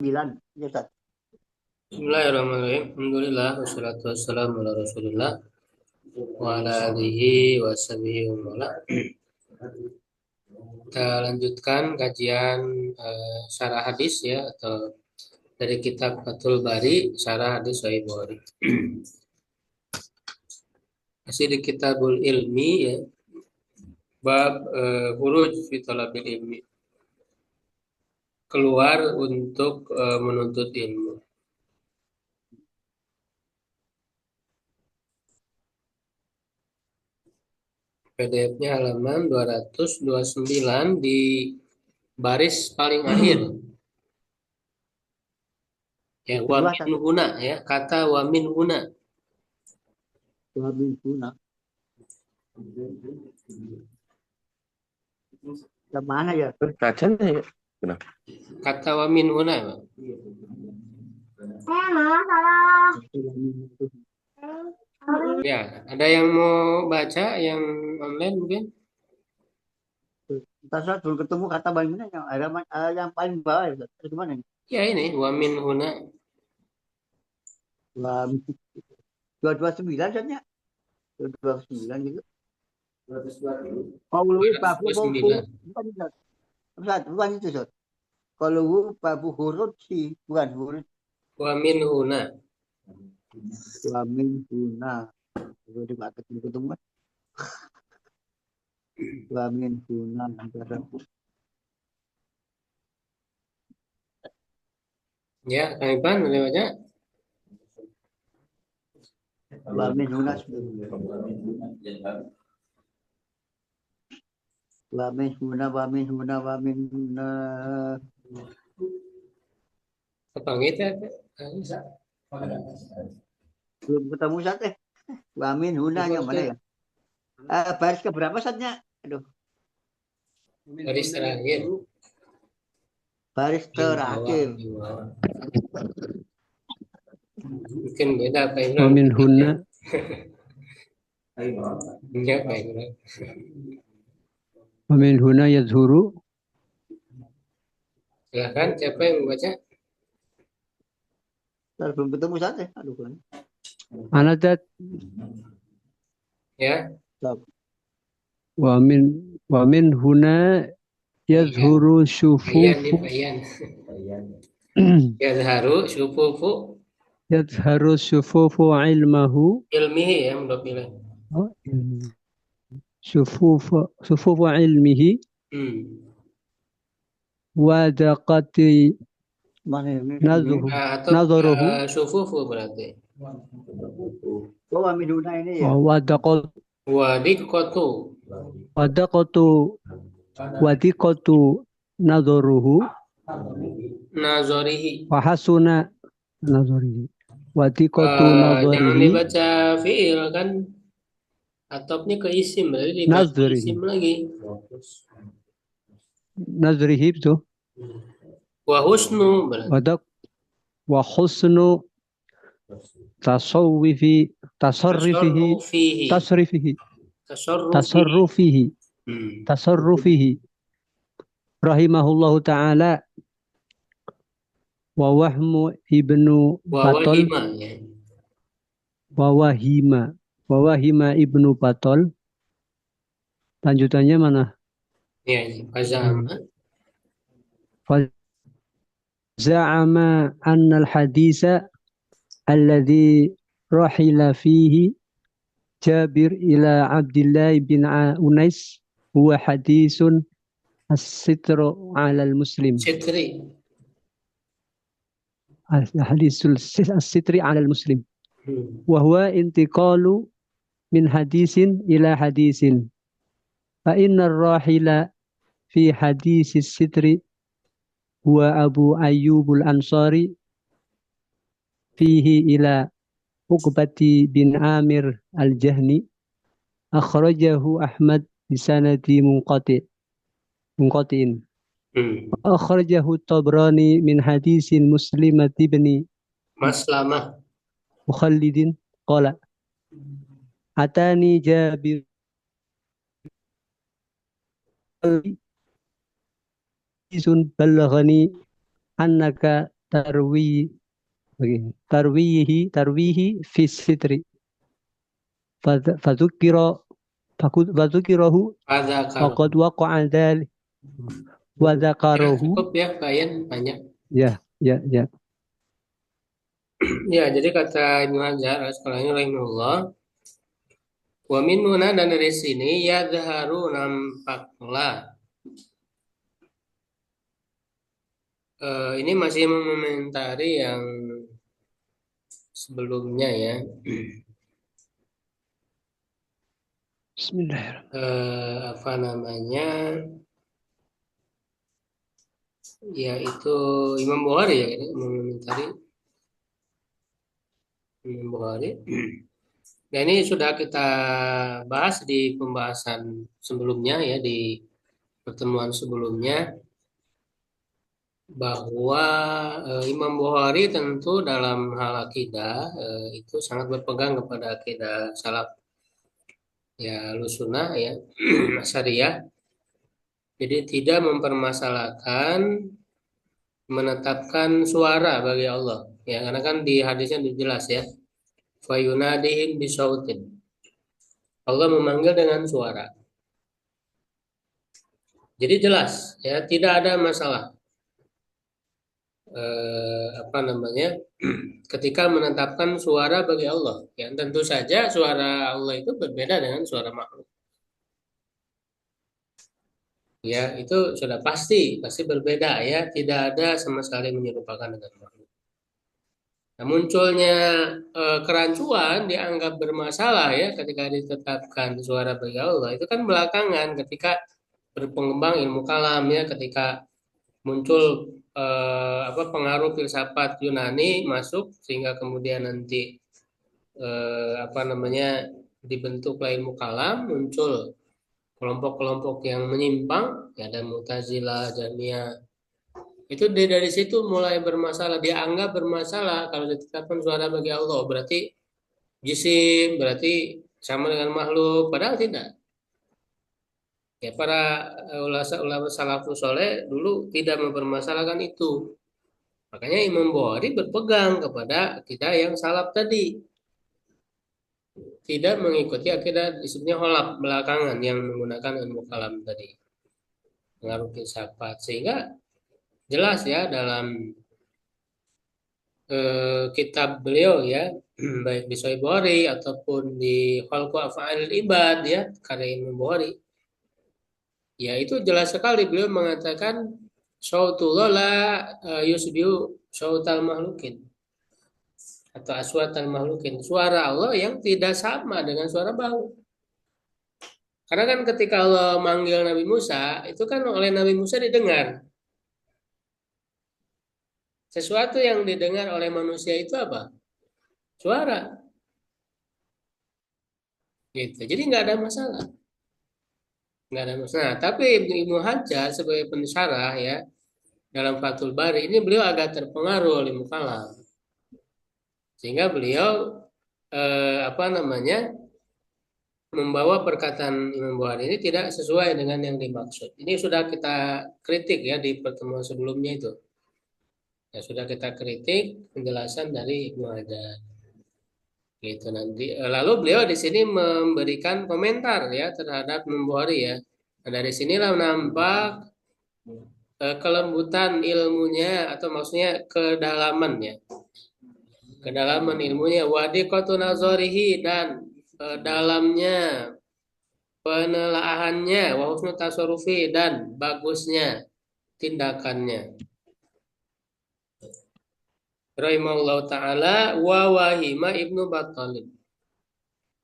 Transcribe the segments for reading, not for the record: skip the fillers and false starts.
Ya, Ustaz. Bismillahirrahmanirrahim. Alhamdulillah wassalatu wassalamu ala Rasulillah wa ala alihi wa sahbihi wa wala. Kita lanjutkan kajian syarah hadis ya atau dari kitab Fathul Bari syarah hadis Sahih Bukhari. Masih di Kitabul Ilmi ya. Bab khuruj fi talabil ilmi. Keluar untuk menuntut ilmu. PDF-nya halaman 229 di baris paling akhir. Ya, wa Kedua, min huna ya, kata wa min huna. Wa min huna. Yang mana ya? Kacanya ya. Kenapa? Kata wa min huna, Pak. Ya, ada yang mau baca yang online mungkin? Entar Ustaz belum ketemu kata bagaimana yang yang paling bawah ya, Ustaz. Ada gimana nih? Ya ini wa min huna. Wa 229 Ustaznya. 229 gitu. Qauluhu babu buku. 229. Bukan Ustaz. Ustaz, bukan itu Ustaz. Qauluhu babu huruf si, bukan huruf. Wa min huna. Wa min huna. Kalau ketemu kan. Wa min huna. Ya, Kang Ipan boleh baca? Wa min huna. Wa min huna, wa min huna, wa min huna. Apa gitu? Belum ketemu Ustaz eh. Wa min huna yang mana ya? Baris keberapa Ustaznya? Aduh, Baris terakhir. baris terakhir. Di bawah. Mungkin beda Pak Wa Imran. min hunna Ya, Pak Imran. wa min hunna yazhuru Silahkan, siapa yang membaca? Ustaz, belum ketemu Ustaz eh. Aduh kan. anadat Ya, wa min hunna yazhuru Iyan nih syufufu Pak Iyan. Yazharu syufufu yazharu syufufu ilmahu ilmihi ya, menurut pilih. syufufu ilmihi wa daqati Mana ini? Atau nazaruhu syufufu berarti. Oh, wa min huna ini ya. wa daqatu Wadiqatu nazaruhu nazarihi. wa hasuna nazarihi wa diqatu Jangan nazarihi dibaca fi'il kan. Atopnya ke isim, berarti dibaca Nazarihi. isim lagi. nazarihi itu Wa husnu berarti. wa husnu tasawwifi Tasarrufihi. tasrifihi Tasarrufihi. tasarrufihi rahimahullahu ta'ala wa wahmu ibnu Wa Batol wahima ya. wa wahima ibnu Batol. Lanjutannya mana? Ya, fazama. Za'ama anna al-hadisa alladhi rahila fihi Jabir ila Abdullah bin Unais huwa hadisun as-sitru 'ala al-muslim. Sitri. Hadisul as-sitri 'ala al-muslim. Wa huwa intiqalu min hadisin ila hadisin. Fa inna ar-rahila fi hadisis sitri huwa Abu Ayyub al-Ansari fihi ila Uqbati bin Amir al-Jahni akhrajahu Ahmad bisanadi munqatiin akhrajahu Tabrani min hadisin Muslimat ibni Maslamah. Mukhallidin qala atani Jabir isun balaghani annaka tarwi begini tarwihi fi sitri fadzukira fadzukirahu Ada faqad waqa'a dzalik wa Ya, dzakarahu cukup ya kalian banyak. ya. Ya, jadi kata Ibnu Hajar Asqalani rahimahullah, wa min huna, dan dari sini yadharu, nampaklah. Ini masih mengomentari yang sebelumnya ya. Bismillahirrahmanirrahim. Apa namanya? Yaitu Imam Bukhari ya, ini mengomentari Imam Bukhari. Dan ini sudah kita bahas di pembahasan sebelumnya ya, di pertemuan sebelumnya, bahwa Imam Bukhari tentu dalam hal akidah itu sangat berpegang kepada akidah salaf ya, Ahlussunnah ya, Asy'ariyah. Jadi tidak mempermasalahkan menetapkan suara bagi Allah ya, karena kan di hadisnya jelas ya, fayunadihim bisautin, Allah memanggil dengan suara. Jadi jelas ya, tidak ada masalah apa namanya ketika menetapkan suara bagi Allah ya. Tentu saja suara Allah itu berbeda dengan suara makhluk ya, itu sudah pasti berbeda ya, tidak ada sama sekali menyerupakan dengan makhluk. Nah, munculnya kerancuan dianggap bermasalah ya ketika ditetapkan suara bagi Allah itu kan belakangan ketika berkembang ilmu kalam ya, ketika muncul pengaruh filsafat Yunani masuk, sehingga kemudian nanti apa namanya dibentuklah ilmu kalam, muncul kelompok-kelompok yang menyimpang ya, ada Mu'tazilah, Jahmiyah. Itu dari situ mulai bermasalah, dianggap bermasalah kalau ditetapkan suara bagi Allah berarti jisim, berarti sama dengan makhluk, padahal tidak. Ya, para ulama salafus soleh dulu tidak mempermasalahkan itu. Makanya Imam Bukhari berpegang kepada akidah yang salaf tadi. Tidak mengikuti akidah disebutnya kholaf belakangan yang menggunakan ilmu kalam tadi. Pengaruh filsafat. Sehingga jelas ya dalam kitab beliau ya, baik di Sahih Bukhari ataupun di Khalqu Af'alil Ibad ya, karya Imam Bukhari. Ya itu jelas sekali beliau mengatakan Syautullah la yusbihu syautal mahlukin, atau aswatal mahlukin, suara Allah yang tidak sama dengan suara bau. Karena kan ketika Allah manggil Nabi Musa, itu kan oleh Nabi Musa didengar. Sesuatu yang didengar oleh manusia itu apa? Suara. Gitu. Jadi nggak ada masalah. Nggak ada masalah. Tapi Ibnu Hajar sebagai pensyarah ya, dalam Fathul Bari ini beliau agak terpengaruh oleh mukalam. Sehingga beliau apa namanya membawa perkataan Imam Bukhari ini tidak sesuai dengan yang dimaksud. Ini sudah kita kritik ya di pertemuan sebelumnya itu. Ya, sudah kita kritik penjelasan dari Ibnu Hajar. Gitu nanti. Lalu beliau di sini memberikan komentar ya terhadap Imam Bukhari ya. Nah, dari sinilah nampak kelembutan ilmunya, atau maksudnya kedalamannya. Kedalaman ilmunya, wadiqatu nazarihi, dan dalamnya penelaahannya, wa husnu tasarrufi, dan bagusnya tindakannya. Rahimahullah ta'ala wa wahima Ibnu Battal.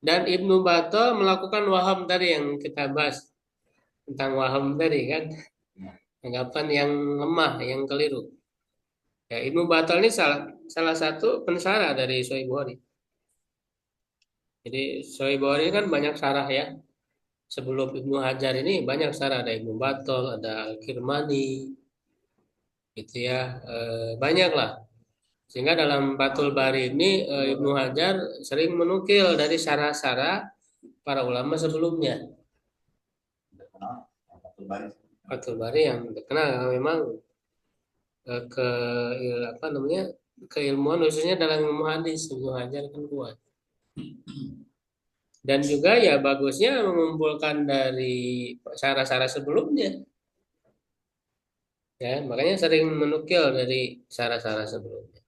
Dan Ibnu Battal melakukan waham tadi yang kita bahas tentang waham tadi kan, anggapan yang lemah, yang keliru. Ya, Ibnu Battal ini salah satu pensyarah dari Sahih Bukhari. Jadi Sahih Bukhari kan banyak syarah ya. Sebelum Ibnu Hajar ini banyak syarah, ada Ibnu Battal, ada Al-Kirmani, gitu ya, banyak lah. Sehingga dalam Fathul Bari ini Ibnu Hajar sering menukil dari syarah-syarah para ulama sebelumnya. Fathul Bari yang terkenal memang ke apa namanya keilmuan khususnya dalam ilmu hadis. Ibnu Hajar kan kuat. Dan juga ya bagusnya mengumpulkan dari syarah-syarah sebelumnya. Ya, makanya sering menukil dari syarah-syarah sebelumnya.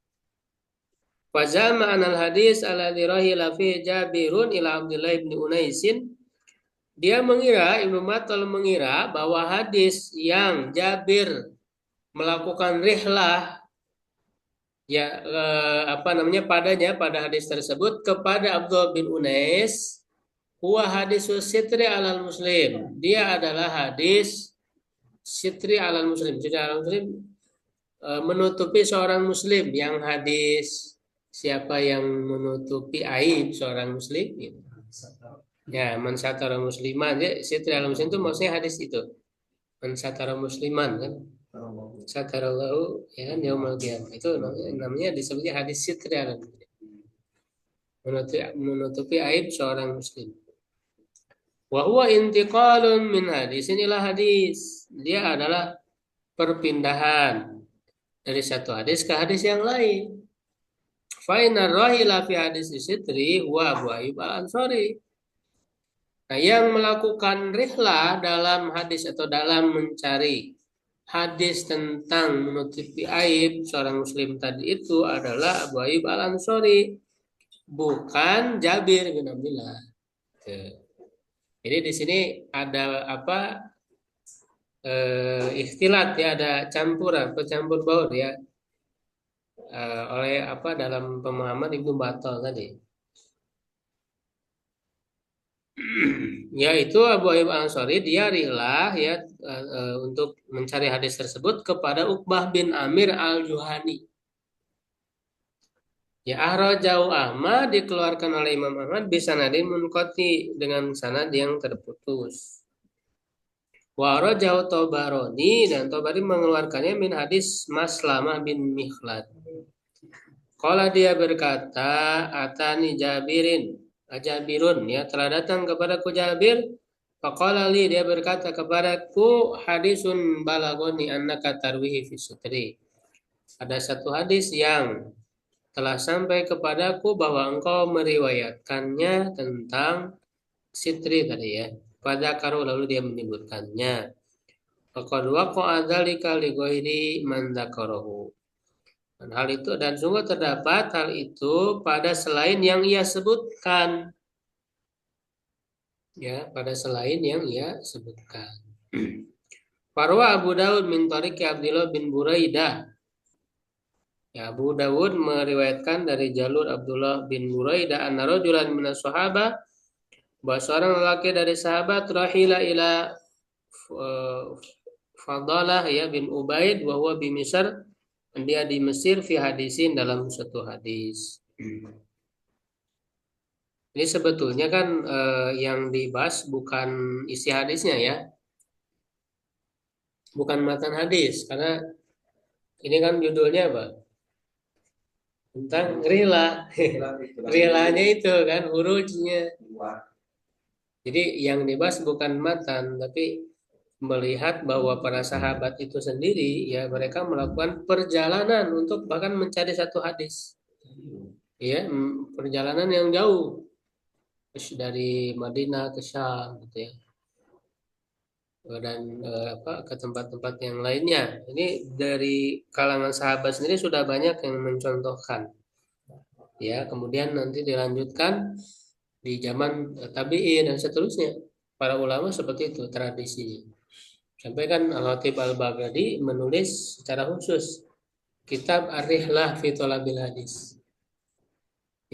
Fazama anal hadis ala dirahi lafi Jabirun ila Abdullah bin Unaisin. Dia mengira, Ibnu Battal mengira bahwa hadis yang Jabir melakukan rihlah ya padanya pada hadis tersebut kepada Abdullah bin Unais huwa hadis sitri alal muslim. Dia adalah hadis sitri alal muslim. Sitri alal muslim menutupi seorang muslim. Yang hadis siapa yang menutupi aib seorang muslim gitu. Ya, man satara musliman. Ya, sitri alal muslim itu maksudnya hadis itu. Man satara musliman kan. Satarallahu ya kan yaumul qiyamah. Itu namanya disebutnya hadis sitri alal muslim. Menutupi aib seorang muslim. Wa huwa intiqalun min hadisin ila hadis. Dia adalah perpindahan dari satu hadis ke hadis yang lain. Fa inna rahila fi hadis sitri wa Abu Ayyub al-Ansari. Nah, yang melakukan rihlah dalam hadis atau dalam mencari hadis tentang menutupi aib seorang muslim tadi itu adalah Abu Ayyub al-Ansari, bukan Jabir bin Abdullah. Jadi di sini ada ikhtilat ya, ada campur baur ya oleh dalam pemahaman Ibnu Battal tadi. Yaitu Abu Ayyub al-Ansari dia rihlah ya untuk mencari hadis tersebut kepada Uqbah bin Amir al-Juhani. Ya akhrajahu Ahmad dikeluarkan oleh Imam Ahmad bisanadin munqati dengan sanad yang terputus. Wa akhrajahu Tabarani dan Tabari mengeluarkannya min hadis Maslamah bin Mikhlad. Qala dia berkata atani Jabirun ya telah datang kepadaku Jabir. Faqala li dia berkata kepadaku hadisun balagoni annaka tarwihi fi sutri. Ada satu hadis yang telah sampai kepadaku bahwa engkau meriwayatkannya tentang sitri tadi ya. Pada karu lalu dia menyebutkannya. Faqad waqa'a dzalika li ghairi man dzakarahu. Dan hal itu dan sungguh terdapat hal itu pada selain yang ia sebutkan. Ya, pada selain yang ia sebutkan. Farwa Abu Daud min tariqi Abdullah bin Buraidah. Ya, Abu Dawud meriwayatkan dari jalur Abdullah bin Buraidah anna rajulan minas sahabah bahwa seorang lelaki dari sahabat rahila ila Fadalah ya bin Ubaid wa huwa bi Misr. Dia di Mesir fi hadisin dalam satu hadis. Ini sebetulnya kan yang dibahas bukan isi hadisnya ya. Bukan matan hadis karena ini kan judulnya apa? Tentang rila. Rilanya itu kan hurufnya. Jadi yang dibahas bukan matan tapi melihat bahwa para sahabat itu sendiri ya mereka melakukan perjalanan untuk bahkan mencari satu hadis. Ya, perjalanan yang jauh dari Madinah ke Syam gitu ya. Dan ke tempat-tempat yang lainnya. Ini dari kalangan sahabat sendiri sudah banyak yang mencontohkan. Ya, kemudian nanti dilanjutkan di zaman tabi'in dan seterusnya. Para ulama seperti itu tradisinya. Sampai kan Al-Khatib Al-Baghdadi menulis secara khusus kitab Ar-Rihlah fi Thalabil Hadis.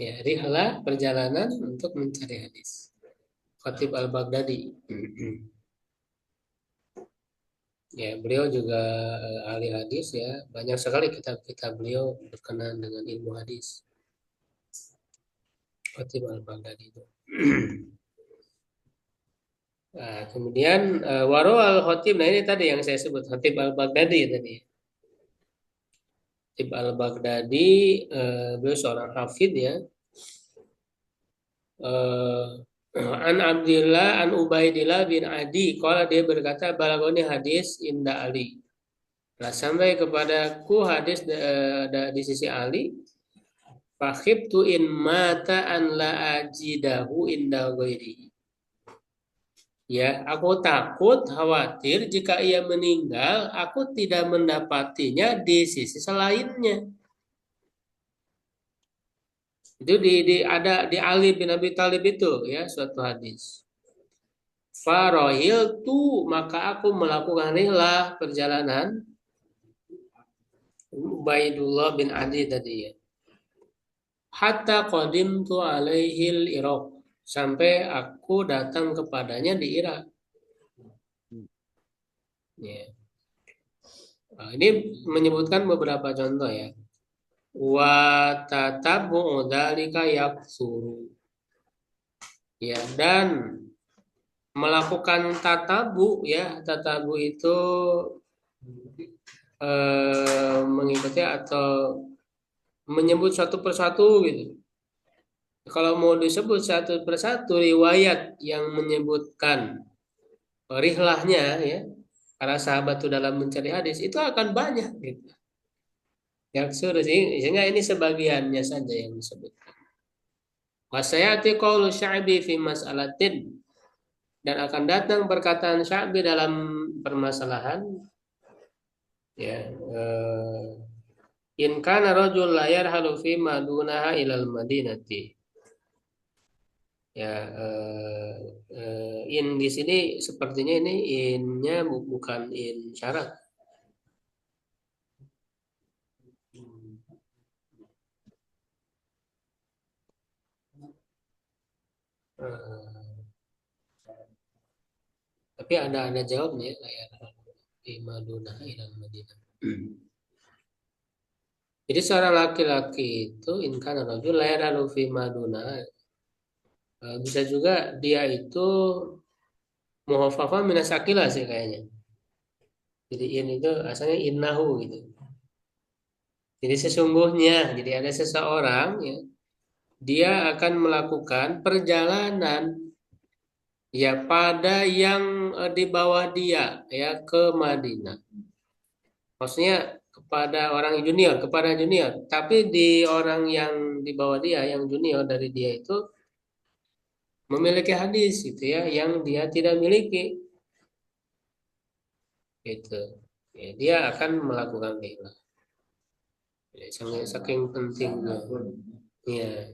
Ya, rihlah perjalanan untuk mencari hadis. Khatib Al-Baghdadi. Ya, beliau juga ahli hadis ya. Banyak sekali kitab-kitab beliau berkenaan dengan ilmu hadis. Khatib Al-Baghdadi itu. Nah, kemudian Waro al-Khatib, nah ini tadi yang saya sebut Khatib Al-Baghdadi tadi. Khatib Al-Baghdadi beliau seorang hafid ya. An Abdillah an Ubaidillah bin Adi, kalau dia berkata balagoni hadis inda Ali. Lah sampai kepadaku hadis di sisi Ali, fakhibtu in mata an la ajidahu inda ghairi. Ya, aku takut, khawatir jika ia meninggal, aku tidak mendapatinya di sisi selainnya. Itu ada di Ali bin Abi Thalib itu ya suatu hadis. Farohil tu maka aku melakukan rihlah perjalanan Ubaidullah bin Adi tadi ya. Hatta qadimtu alaihil Iraq sampai aku datang kepadanya di Irak. Ya. Nah, ini menyebutkan beberapa contoh ya. Wa tatabu dzalika yaksuru. Ya, dan melakukan tatabu ya, tatabu itu mengikuti atau menyebut satu persatu gitu. Kalau mau disebut satu persatu riwayat yang menyebutkan rihlahnya ya, para sahabat itu dalam mencari hadis itu akan banyak gitu. Yaksuru sehingga ini sebagiannya saja yang disebutkan. Wasayati qaulu Sya'bi fi mas'alatin, dan akan datang perkataan Sya'bi dalam permasalahan ya in kana rajul la yarhalu fi madunaha ilal madinati. Ya in di sini sepertinya ini innya bukan in syarat. Tapi ada jawabnya ya fi madunaha ilal madinah. Jadi seorang laki-laki itu in kana rajul la yarhalu fi madunaha, bisa juga dia itu muhafafah minasakila sih kayaknya. Jadi in itu asalnya innahu gitu. Jadi sesungguhnya, jadi ada seseorang ya, dia akan melakukan perjalanan ya pada yang di bawah dia ya ke Madinah. Maksudnya kepada orang junior, kepada junior. Tapi di orang yang di bawah dia, yang junior dari dia itu memiliki hadis gitu ya, yang dia tidak miliki. Gitu. Ya, dia akan melakukan rihlah. Ya, saking pentingnya. Ya.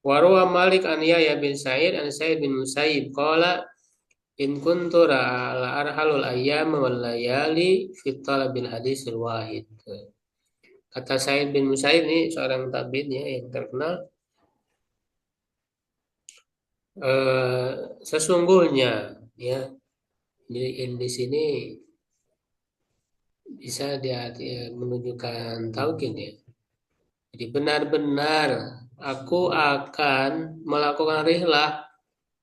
Warwa Malik an Yahya bin Sa'id an Sa'id bin Musayyib qala in kuntu la arhalul ayyam wal layali fi talabil hadisil wahid. Kata Sa'id bin Musayyib ini seorang tabi'in ya yang terkenal. Sesungguhnya ya di sini bisa dia menunjukkan taukid ya. Jadi benar-benar aku akan melakukan rihlah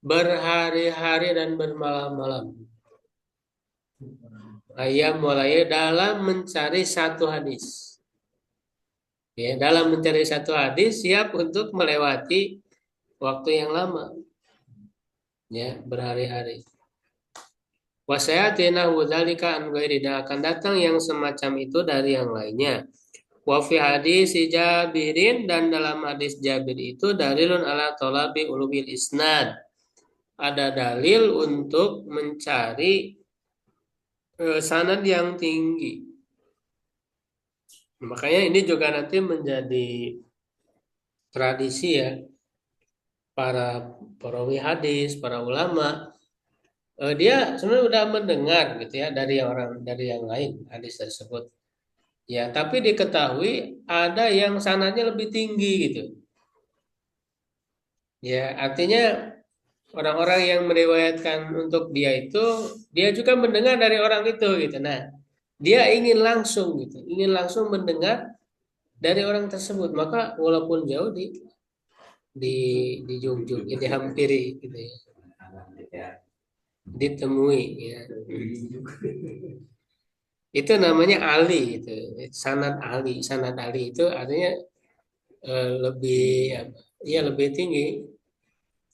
berhari-hari dan bermalam-malam. Ayam mulai dalam mencari satu hadis. Ya, dalam mencari satu hadis siap untuk melewati waktu yang lama. Ya, berhari-hari. Wasayatina wadzalika an ghairi, dan akan datang yang semacam itu dari yang lainnya. Wa fi hadis Jabirin, dan dalam hadis Jabir itu dalilun ala talabi ulubil isnad. Ada dalil untuk mencari sanad yang tinggi. Makanya ini juga nanti menjadi tradisi ya para perawi hadis, para ulama. Dia sebenarnya sudah mendengar gitu ya dari yang lain hadis tersebut. Ya, tapi diketahui ada yang sanadnya lebih tinggi gitu. Ya, artinya orang-orang yang meriwayatkan untuk dia itu, dia juga mendengar dari orang itu gitu. Nah, dia ingin langsung gitu, ingin langsung mendengar dari orang tersebut. Maka walaupun jauh dijunjung, dihampiri gitu ya, ditemui ya. Itu namanya Ali itu, sanad Ali itu artinya lebih ya lebih tinggi.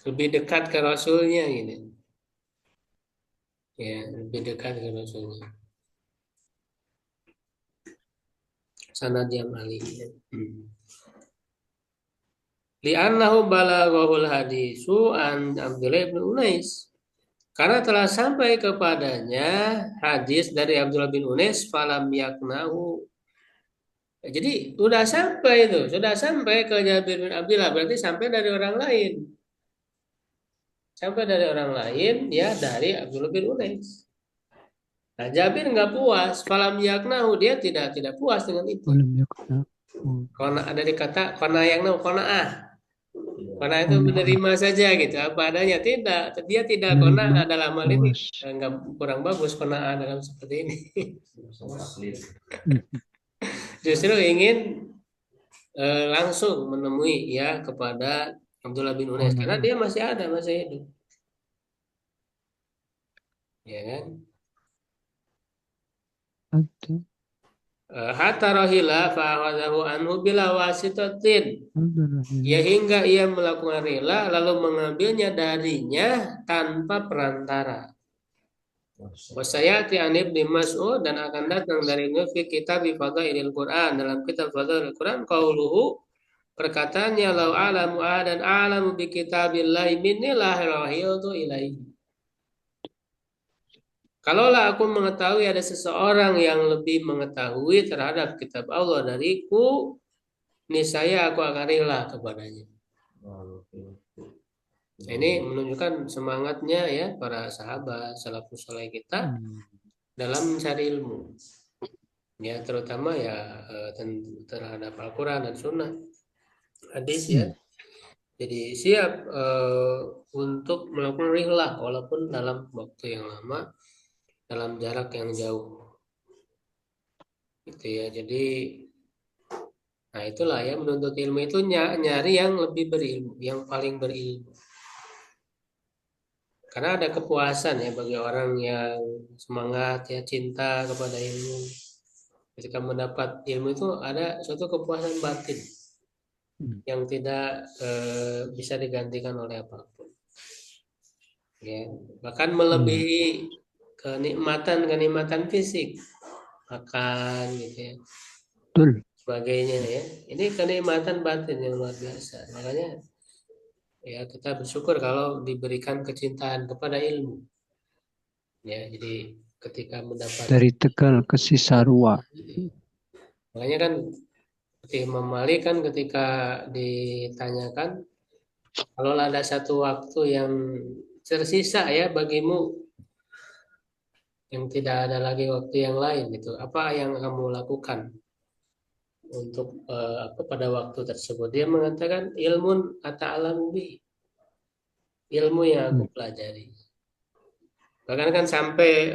lebih dekat ke Rasulnya gitu. Ya, lebih dekat ke Rasulnya. Sanad yang ahli. Li'annahu balaghul hadisu an Abdullah bin Unais. Karena telah sampai kepadanya hadis dari Abdullah bin Unais falam yaknahu. Jadi sudah sampai ke Jabir bin Abdullah, berarti sampai dari orang lain. Sampai dari orang lain, ya dari Abdullah bin Unais. Nah, Jabir nggak puas, falam yaknahu, dia tidak puas dengan itu. Belum yakna. Karena ada kata karena yang nahu qanaah. Karena itu Qanaah. menerima saja gitu, apa adanya. Tidak, dia tidak Menerima, qanaah dalam hal ini. puas. Nggak kurang bagus qanaah dalam seperti ini. Justru ingin langsung menemui ya kepada Abdullah bin Unais karena dia masih ada, masih hidup. Ya kan? Ada. Hatta rahila fa'akhadahu anhu bila wasitatin. Ya hingga ia melakukan rela lalu mengambilnya darinya tanpa perantara. Wasayati an Ibnu Mas'ud dan akan datang dari fi kitab Fadailil Quran, dalam kitab Fadailil Quran qauluhu, perkataannya lau alamu dan alamu bi kitabillahi minni lahirahiltu ilaihi. Kalaulah aku mengetahui ada seseorang yang lebih mengetahui terhadap kitab Allah dariku, niscaya aku akan rela kepadanya. Ini menunjukkan semangatnya ya para sahabat salafus saleh kita dalam mencari ilmu. Ya, terutama ya terhadap Al-Qur'an dan Sunnah, hadis ya. Jadi siap untuk melakukan rihlah walaupun dalam waktu yang lama, dalam jarak yang jauh. Gitu ya. Jadi nah itulah ya, menuntut ilmu itu nyari yang lebih berilmu, yang paling berilmu. Karena ada kepuasan ya bagi orang yang semangat ya, cinta kepada ilmu. Ketika mendapat ilmu itu ada suatu kepuasan batin yang tidak bisa digantikan oleh apapun. Ya, bahkan melebihi kenikmatan fisik, makan gitu ya. Betul. Sebagainya ya. Ini kenikmatan batin yang luar biasa. Makanya ya kita bersyukur kalau diberikan kecintaan kepada ilmu. Ya, jadi ketika mendapat Dari Tegal ke Cisarua. makanya kan seperti Imam Malik kan ketika ditanyakan kalau ada satu waktu yang tersisa ya bagimu yang tidak ada lagi waktu yang lain gitu, apa yang kamu lakukan untuk pada waktu tersebut? Dia mengatakan ilmun ata'alamu bi, ilmu yang aku pelajari. Bahkan kan sampai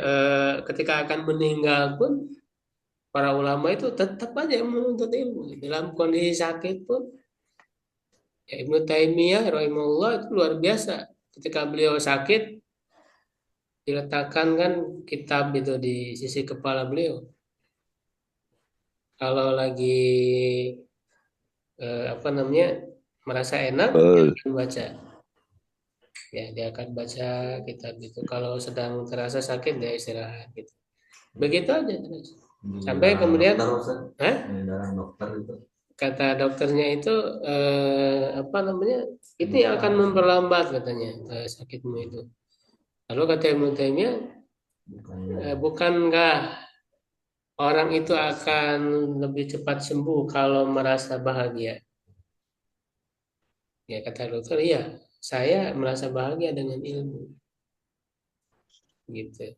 ketika akan meninggal pun para ulama itu tetap aja menuntut ilmu dalam kondisi sakit pun. Ya, Ibnu Taimiyah rahimahullah itu luar biasa. Ketika beliau sakit diletakkan kan kitab itu di sisi kepala beliau. Kalau lagi merasa enak, dia akan baca. Ya, dia akan baca kitab itu. Kalau sedang terasa sakit, dia istirahat gitu. Begitu aja terus. Sampai kemudian, kata dokternya itu itu yang akan memperlambat katanya sakitmu itu. Lalu kata Ibnu Taimiyah, bukankah orang itu akan lebih cepat sembuh kalau merasa bahagia? Ya kata dokter, iya, saya merasa bahagia dengan ilmu. Gitu.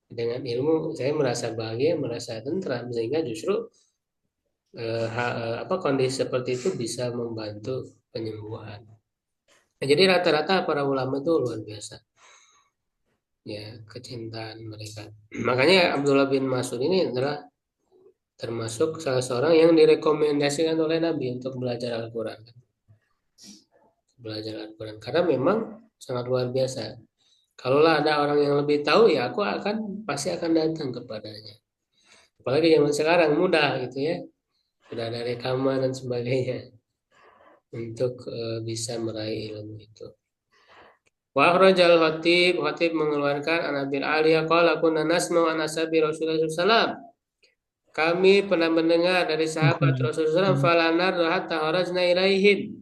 Dengan ilmu saya merasa bahagia, merasa tentram, sehingga justru kondisi seperti itu bisa membantu penyembuhan. Nah, jadi rata-rata para ulama itu luar biasa. Ya, kecintaan mereka. Makanya Abdullah bin Mas'ud ini adalah termasuk salah seorang yang direkomendasikan oleh Nabi untuk belajar Al-Quran. Belajar Al-Quran karena memang sangat luar biasa. Kalaulah ada orang yang lebih tahu ya aku pasti akan datang kepadanya. Apalagi zaman sekarang mudah gitu ya. Sudah ada rekaman dan sebagainya untuk bisa meraih ilmu itu. Wa akhrajal Khatib mengeluarkan an Abil Aliyah qala kunna nasma'u an ashabi Rasulullah SAW. Kami pernah mendengar dari sahabat Rasulullah SAW, falanar hatta kharajna ilaihim.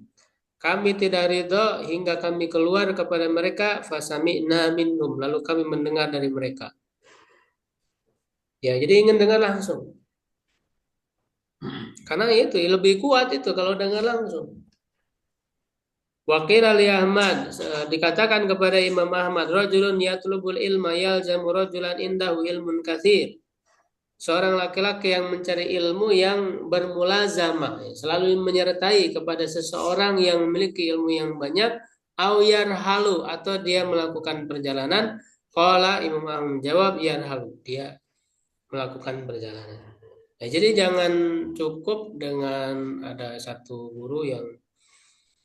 Kami tidak ridho hingga kami keluar kepada mereka, fasami'na minhum, lalu kami mendengar dari mereka. Ya, jadi ingin dengar langsung. Karena itu lebih kuat itu kalau dengar langsung. Waqil Ali Ahmad, dikatakan kepada Imam Ahmad, rajulun yatlubul ilma yalzamu rajulan indahu ilmun katsir. Seorang laki-laki yang mencari ilmu yang bermulazamah, selalu menyertai kepada seseorang yang memiliki ilmu yang banyak, au yarhalu, atau dia melakukan perjalanan. Qala Imam Ahmad menjawab, yarhalu, dia melakukan perjalanan. Nah, jadi jangan cukup dengan ada satu guru yang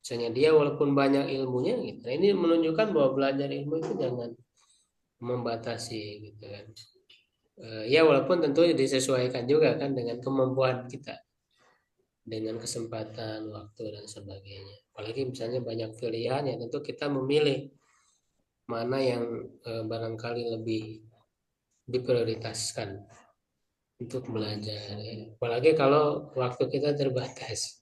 misalnya dia walaupun banyak ilmunya gitu. Nah, ini menunjukkan bahwa belajar ilmu itu jangan membatasi gitu kan. Ya walaupun tentu disesuaikan juga kan dengan kemampuan kita, dengan kesempatan, waktu dan sebagainya. Apalagi misalnya banyak pilihan ya tentu kita memilih mana yang barangkali lebih diprioritaskan untuk belajar. Ya. Apalagi kalau waktu kita terbatas.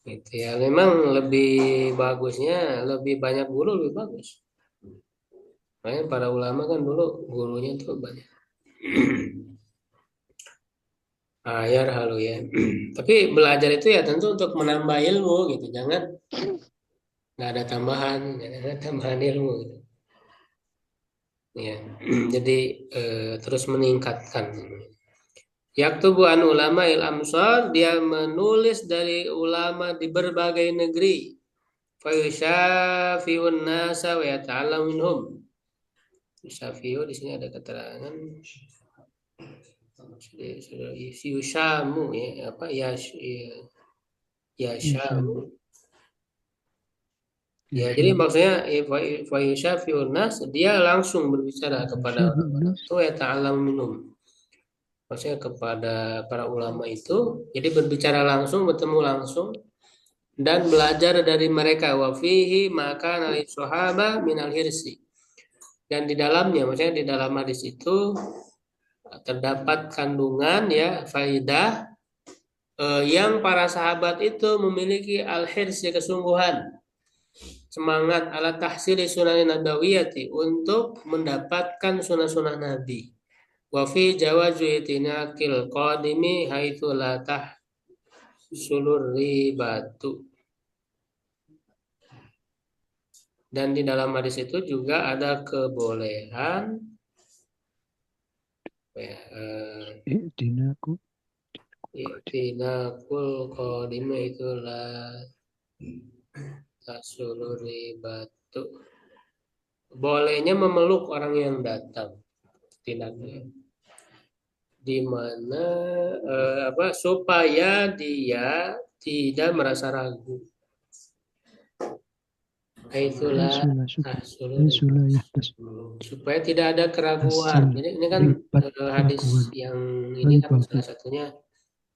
Gitu ya, memang lebih bagusnya lebih banyak guru lebih bagus. Makanya para ulama kan dulu gurunya tuh banyak. Ayar halu ya. Tapi belajar itu ya tentu untuk menambah ilmu gitu. Jangan nggak ada tambahan, jangan ada tambahan ilmu gitu. Ya. Jadi terus meningkatkan. Yaktubu an ulama il amsar, dia menulis dari ulama di berbagai negeri. Fayushafiun nasa wa yata'allam minhum. Yushafiu di sini ada keterangan Yushamu ya apa Yashamu. Ya, jadi maksudnya Fayushafiun nas, dia langsung berbicara kepada orang-orang itu ya ta'allam minhum. Maksudnya kepada para ulama itu, jadi berbicara langsung, bertemu langsung dan belajar dari mereka. Wa fihi maka nali sahaba minal hirsi. Dan di dalamnya, maksudnya di dalam hadis itu terdapat kandungan ya faidah yang para sahabat itu memiliki al-hirsi, kesungguhan, semangat ala tahsili sunan nabawiyati, untuk mendapatkan sunnah-sunnah Nabi. Wa fi jawazu itinaqil qadimi haitsu la tahsulur ribatu. Dan di dalam hadis itu juga ada kebolehan ya, itinaqul qadimi itu la tahsulur ribatu. Bolehnya memeluk orang yang datang. Tinaknya di mana supaya dia tidak merasa ragu. Itulah supaya tidak ada keraguan. Jadi ini kan hadis yang ini kan salah satunya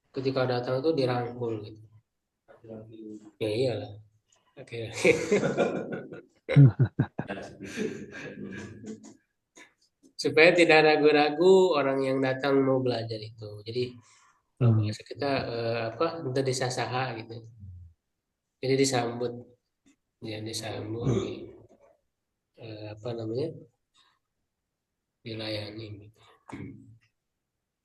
ketika datang itu dirangkul gitu. Ya iyalah. Oke. Supaya tidak ragu-ragu orang yang datang mau belajar itu. Jadi kalau bahasa kita untuk disasaha gitu. Jadi disambut, ya disambut, dilayani. Gitu.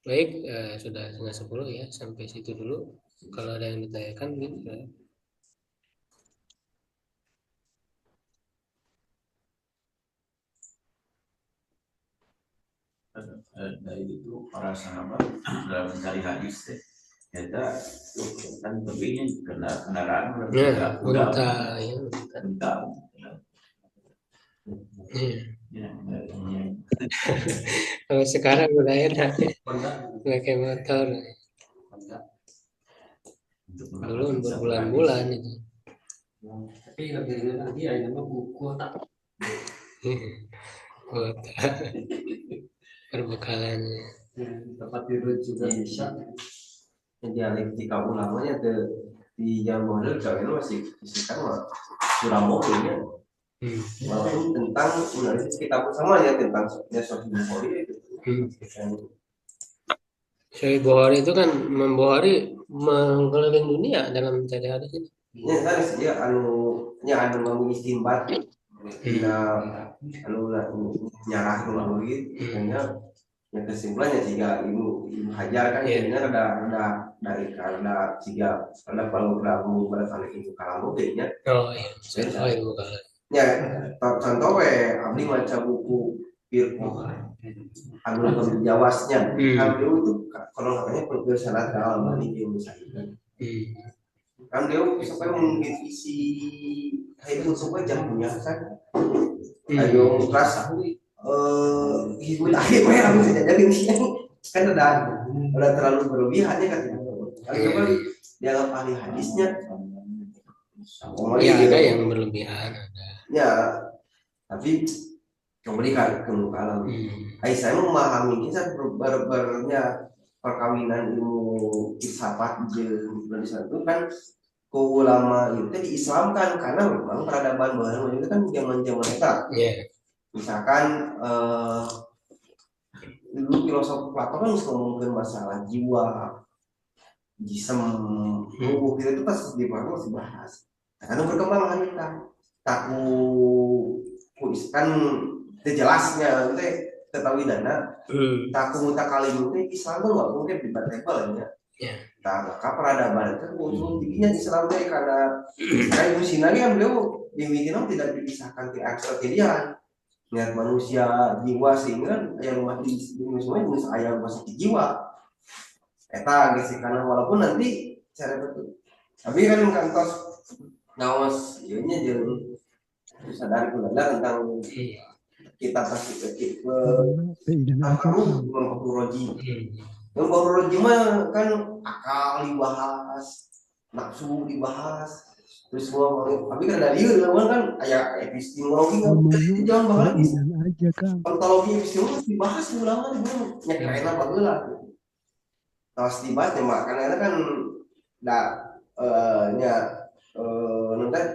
Baik, sudah 9:30 ya, sampai situ dulu. Kalau ada yang ditanyakan, gitu. Dari itu para sahabat dalam mencari hadis ternyata kan lebihnya kendaraan unta. Kalau sekarang udah enak pakai motor. Dulu berbulan-bulan itu. Tapi lebih lagi ada buku tak. Perbekalannya. Tempat tidur juga bisa. Dialektika ulamanya di zaman modern kalau masih kan Surabaya walaupun tentang analisis kita bersama ya tentang Sahih Bukhari itu. Sahih Bukhari itu kan mengelilingi dunia dalam mencari hadis itu. Ya kan dia anu ngomong istimbat dina anu nyarah melalui hanya yang kesimpulannya jika ibu hajar kan jadinya ada dari karena jika ada kalau pada kali itu kalau kayaknya Oh iya, itu kalau ya contoh abdi baca buku Firqoh anu penjawasnya kan dia itu kalau katanya penjelasan al-Albani dia misalnya kan dia sampai mungkin visi itu supaya jam punya kan ayo rasa hibur akhir mah harus jadi kan udah terlalu berlebihannya kan kali dalam ahli hadisnya ya ada yang berlebihan ada ya tapi kembali ke alam saya memahami kisah bernya perkawinan ilmu filsafat jeung itu kan ke ulama itu diislamkan karena memang peradaban baru itu kan zaman-zaman eta. Misalkan dulu filosof Plato kan ngomongin masalah jiwa, jism, ruh itu pas di mana masih bahas. Karena berkembang kita taku kan jelasnya itu ketahui dana taku mutakalim itu Islam tuh nggak mungkin debatable ya. Nah, maka peradaban itu muncul tingginya Islam dari karena kayak musinanya kan beliau di Minang tidak dipisahkan ke ekstraterian lihat manusia jiwa sehingga yang rumah di semuanya jenis ayam masuk jiwa eta gitu karena walaupun nanti cara betul tapi kan kantor ngawas ianya jeung sadar kula tentang kita pasti ke mempengaruhi mempengaruhi mah kan akal dibahas nafsu dibahas terus semua tapi kan dari itu kan kayak epistemologi jangan banget aja kan ontologi epistemologi dibahas ulama nya keren apa heula terus dibahas ya karena kan nonton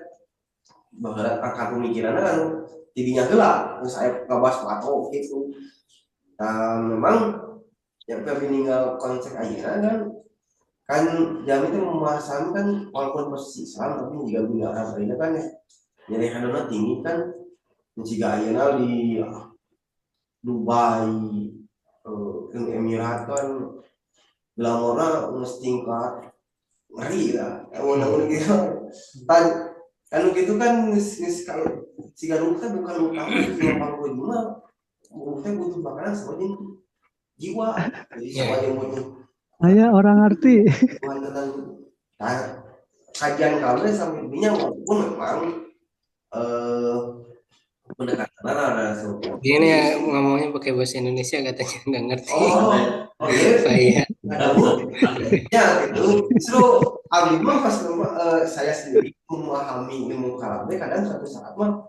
bahwa akar pemikirannya kan tidinya heula saya ngabahas Plato gitu memang yang meninggal konsep aja kan jam itu memahami kan walaupun posisi Islam tapi juga dunia Arab ini kan ya jadi hadana tinggi kan jika ayeuna di Dubai Emirat kan glamorna mesti tingkat ngeri lah emang gitu kan gitu kan kalau jika luka bukan luka yang paling cuma luka butuh makanan semuanya jiwa jadi semuanya butuh saya orang arti kajian kami sampai dunia walaupun memang pendekatan ada gini ya ngomongnya pakai bahasa Indonesia katanya nggak ngerti iya ya itu justru abimah pas saya sendiri memahami ilmu kalamnya kadang suatu saat mah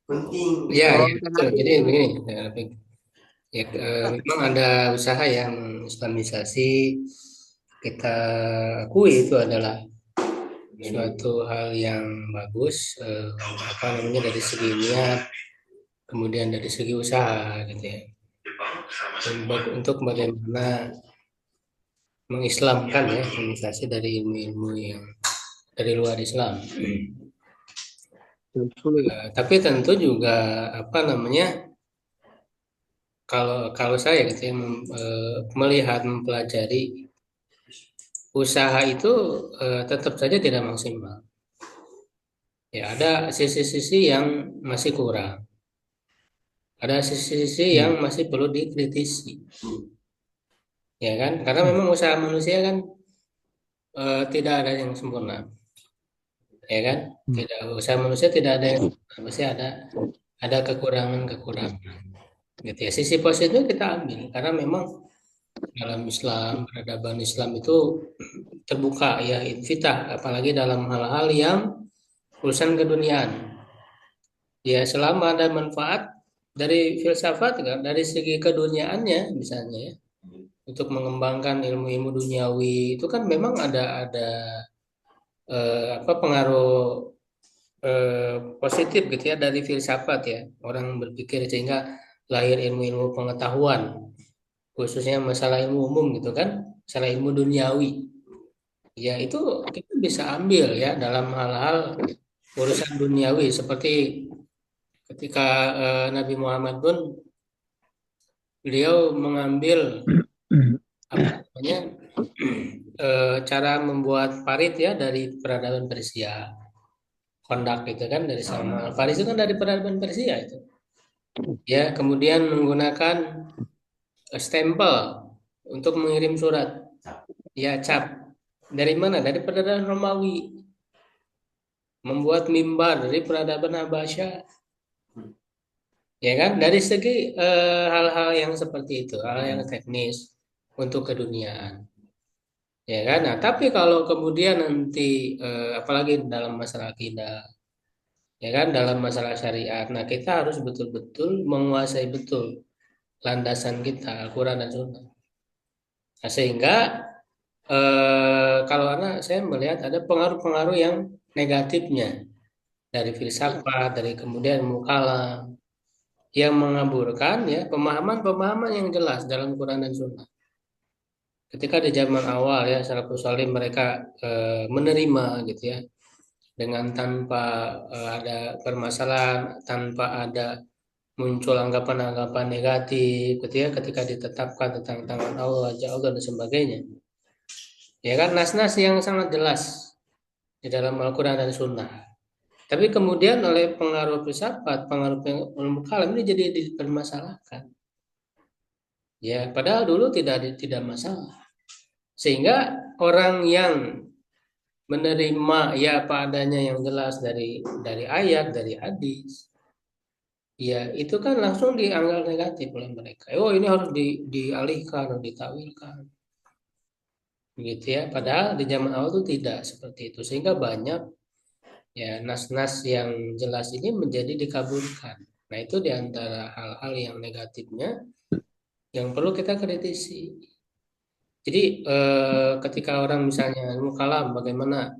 penting ya betul. Jadi begini ya memang ada usaha yang islamisasi kita akui itu adalah suatu hal yang bagus dari segi niat kemudian dari segi usaha gitu ya untuk bagaimana mengislamkan ya islamisasi dari ilmu-ilmu yang dari luar Islam tapi tentu juga kalau saya gitu ya melihat mempelajari usaha itu tetap saja tidak maksimal. Ya ada sisi-sisi yang masih kurang. Ada sisi-sisi yang masih perlu dikritisi. Ya kan? Karena memang usaha manusia kan tidak ada yang sempurna. Ya kan? Tidak usaha manusia tidak ada yang pasti ada kekurangan-kekurangan. Gitu ya. Sisi positif kita ambil karena memang dalam Islam peradaban Islam itu terbuka ya infitah apalagi dalam hal-hal yang urusan keduniaan ya selama ada manfaat dari filsafat kan dari segi keduniaannya misalnya ya untuk mengembangkan ilmu-ilmu duniawi itu kan memang ada pengaruh positif gitu ya dari filsafat ya. Orang berpikir sehingga lahir ilmu-ilmu pengetahuan, khususnya masalah ilmu umum gitu kan, masalah ilmu duniawi. Ya itu kita bisa ambil ya dalam hal-hal urusan duniawi seperti ketika Nabi Muhammad pun beliau mengambil apa namanya cara membuat parit ya dari peradaban Persia, kondak gitu kan dari sama Faris itu kan dari peradaban Persia itu. Ya, kemudian menggunakan stempel untuk mengirim surat. Ya, cap. Dari mana? Dari peradaban Romawi. Membuat mimbar dari peradaban Habasyah. Ya kan? Dari segi hal-hal yang seperti itu, hal yang teknis untuk keduniaan. Ya kan? Nah, tapi kalau kemudian nanti apalagi dalam masalah akidah, ya kan, dalam masalah syariat, nah kita harus betul-betul menguasai betul landasan kita Al-Quran dan Sunnah. Nah, sehingga kalau anak saya melihat ada pengaruh-pengaruh yang negatifnya dari filsafat, dari kemudian mukalam yang mengaburkan ya pemahaman-pemahaman yang jelas dalam Quran dan Sunnah. Ketika di zaman awal ya salafus saleh mereka menerima gitu ya dengan tanpa ada permasalahan, tanpa ada muncul anggapan-anggapan negatif gitu ya ketika ditetapkan tentang tangan Allah, wajah Allah dan sebagainya. Ya kan nas-nas yang sangat jelas di dalam Al-Quran dan Sunnah. Tapi kemudian oleh pengaruh filsafat, pengaruh ilmu kalam ini jadi dipermasalahkan. Ya, padahal dulu tidak masalah. Sehingga orang yang menerima ya apa adanya yang jelas dari ayat, dari hadis, ya itu kan langsung dianggap negatif oleh mereka. Oh ini harus dialihkan, harus ditawilkan, gitu ya. Padahal di zaman awal itu tidak seperti itu, sehingga banyak ya nas-nas yang jelas ini menjadi dikabulkan. Nah itu diantara hal-hal yang negatifnya yang perlu kita kritisi. Jadi ketika orang misalnya ilmu kalam bagaimana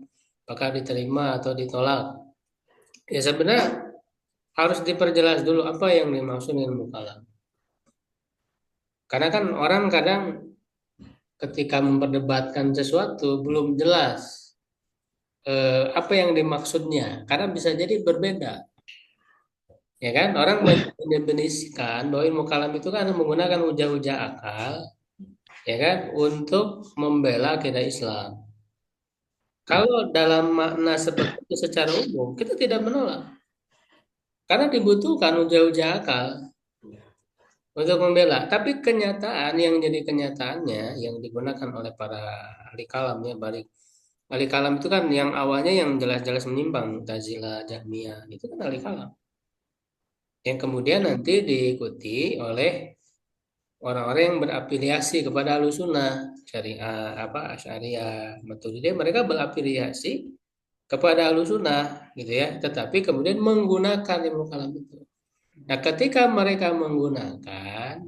apakah diterima atau ditolak? Ya sebenarnya harus diperjelas dulu apa yang dimaksud ilmu kalam. Karena kan orang kadang ketika memperdebatkan sesuatu belum jelas apa yang dimaksudnya, karena bisa jadi berbeda. Ya kan? Orang mendefinisikan bahwa ilmu kalam itu kan menggunakan hujah-hujah akal, ya kan, untuk membela akidah Islam. Kalau dalam makna seperti itu secara umum, kita tidak menolak. Karena dibutuhkan hujah-hujah akal untuk membela. Tapi kenyataan yang jadi kenyataannya yang digunakan oleh para ahli kalam ya, balik ahli kalam itu kan yang awalnya yang jelas-jelas menyimpang, Mu'tazilah, Jahmiyah, itu kan ahli kalam. Yang kemudian nanti diikuti oleh orang-orang yang berafiliasi kepada Ahlussunnah, Syariah, Asy'ariyah, Maturidiyah, mereka berafiliasi kepada Ahlussunnah gitu ya, tetapi kemudian menggunakan ilmu kalam itu. Nah, ketika mereka menggunakan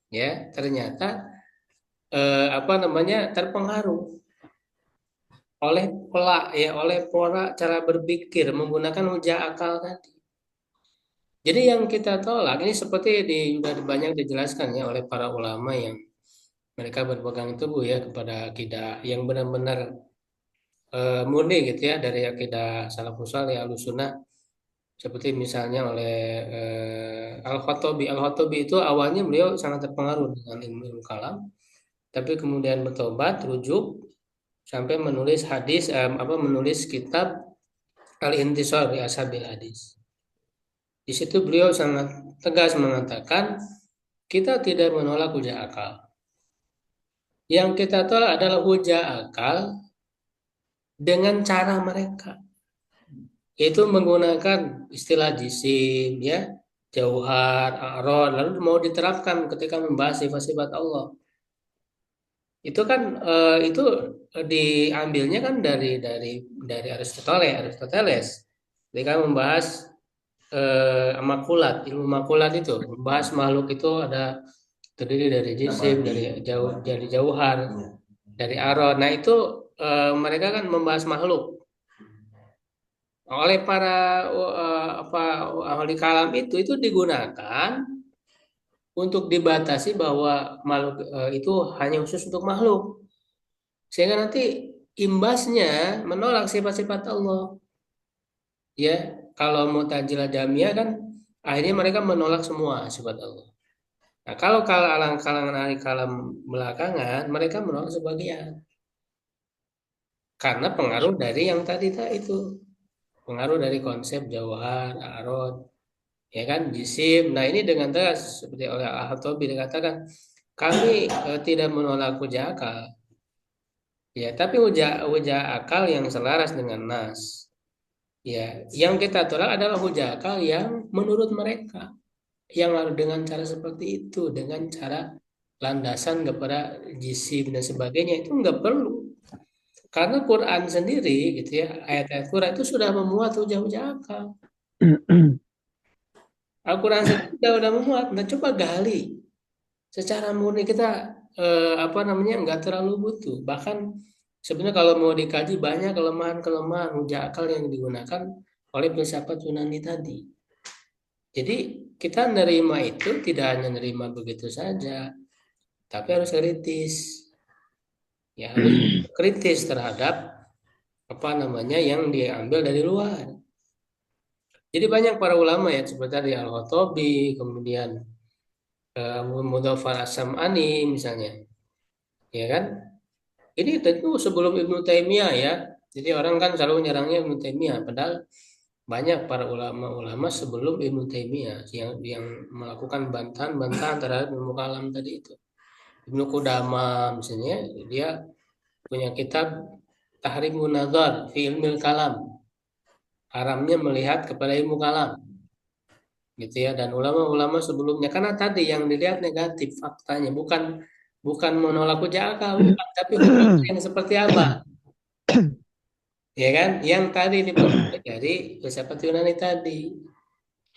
ya ternyata terpengaruh oleh pola cara berpikir menggunakan hujah akal tadi. Jadi yang kita tolak ini seperti sudah banyak dijelaskan ya oleh para ulama yang mereka berpegang teguh ya kepada akidah yang benar-benar murni gitu ya dari akidah salafus saleh Ahlussunnah, seperti misalnya oleh Al-Khattabi. Al-Khattabi itu awalnya beliau sangat terpengaruh dengan ilmu kalam, tapi kemudian bertobat, rujuk sampai menulis menulis kitab Al-Intisar fi Ashabil Hadis. Di situ beliau sangat tegas mengatakan kita tidak menolak hujah akal. Yang kita tolak adalah hujah akal dengan cara mereka. Itu menggunakan istilah jisim, ya, jauhar, a'rad, lalu mau diterapkan ketika membahas sifat-sifat Allah. Itu kan itu diambilnya kan dari Aristoteles. Ketika membahas makulat, ilmu makulat itu membahas makhluk itu ada terdiri dari jisim, dari jauhar, dari a'rad. Nah itu mereka kan membahas makhluk. oleh para ahli kalam itu digunakan untuk dibatasi bahwa makhluk itu hanya khusus untuk makhluk, sehingga nanti imbasnya menolak sifat-sifat Allah. Ya, kalau Mu'tazilah Jahmiyah kan akhirnya mereka menolak semua sifat Allah. Nah, kalau kalangan ahli kalam belakangan mereka menolak sebagian karena pengaruh dari yang tadi itu, pengaruh dari konsep jauhar, arod, ya kan, jisim. Nah, ini dengan tegas seperti oleh Al-Khattabi dikatakan kami tidak menolak hujah akal, ya, tapi hujah akal yang selaras dengan nas. Ya, yang kita tolak adalah hujah akal yang menurut mereka yang harus dengan cara seperti itu, dengan cara landasan kepada jisim dan sebagainya, itu nggak perlu. Karena Quran sendiri gitu ya, ayat-ayat Quran itu sudah memuat hujah-hujah akal. Al-Quran sendiri udah memuat. Nah, coba gali secara murni kita nggak terlalu butuh. Bahkan sebenarnya kalau mau dikaji banyak kelemahan-kelemahan hujah akal yang digunakan oleh filsafat Yunani tadi. Jadi kita nerima itu tidak hanya nerima begitu saja, tapi harus kritis. Ya, harus kritis terhadap yang diambil dari luar. Jadi banyak para ulama ya seperti tadi Al-Khattabi, kemudian Abu Mudhaffar As-Sam'ani misalnya, ya kan? Ini tentu sebelum Ibnu Taimiyah ya. Jadi orang kan selalu nyerangnya Ibnu Taimiyah, padahal banyak para ulama-ulama sebelum Ibnu Taimiyah yang melakukan bantahan-bantahan terhadap ilmu kalam tadi itu. Ibnu Qudamah misalnya, dia punya kitab Tahrimun Nazar fi Ilmil Kalam, haramnya melihat kepada ilmu kalam, gitu ya. Dan ulama-ulama sebelumnya, karena tadi yang dilihat negatif faktanya, bukan menolak hujah akal, bukan, tapi hujah yang seperti apa, ya kan? Yang tadi diperoleh dari filsafat Yunani tadi,